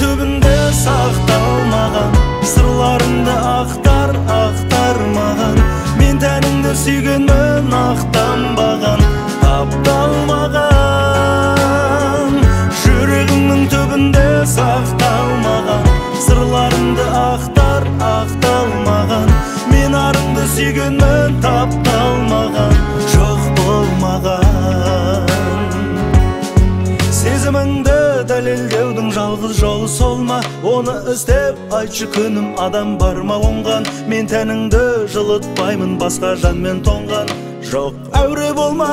түбінде сақталмаған сырларыңды ақтар, ақтармаған. Мен тәніңді сүйгенмін, ақтанбаған, тапталмаған. Жүрегіңнің түбінде сақталмаған сырларыңды ақтар, ақталмаған. Мен арыңды сүйгенмін, тапталмаған, жоқ болмаған. Сезіміңді дәлелдеудің жалғыз жолы сол ма? Оны іздеп айтшы күнім, адам бар ма оңған? Мен тәніңді жылытпаймын, басқа жанмен тоңған. Жоқ, әуре болма,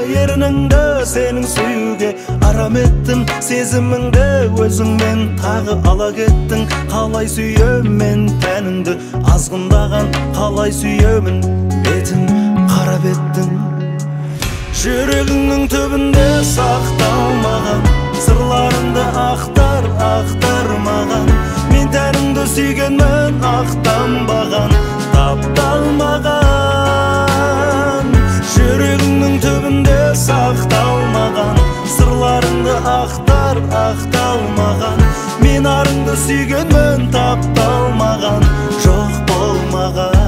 ерініңді сенің сүюге арам еттім. Сезіміңді өзіңмен тағы ала кеттің. Қалай сүйемін тәніңді азғындаған, қалай сүйемін бетін қарап еттің. Жүрегіңнің түбінде сақталмаған сырларыңды ақтар, ақтармаған. Мен тәніңді сүйгенмін, ақтанбаған, тапталмаған. Жүрегіңнің түбінде сақталмаған сырларыңды ақтар, ақталмаған. Мен арыңды сүйгенмін, тапталмаған, жоқ болмаған.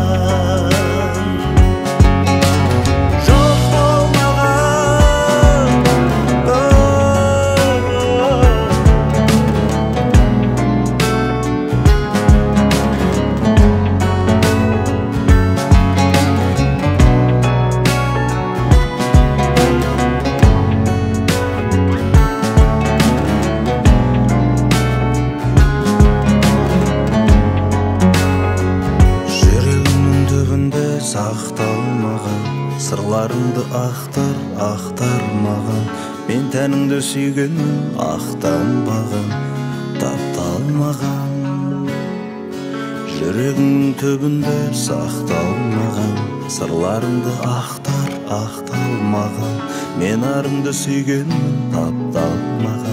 Сақталмаған сырларыңды ақтар, ақтармаған. Мен тәніңді сүйгенмін, ақтанбаған, тапталмаған. Жүрегіңнің түбінде сақталмаған сырларыңды ақтар, ақталмаған. Мен арыңды сүйгенмін, тапталмаған.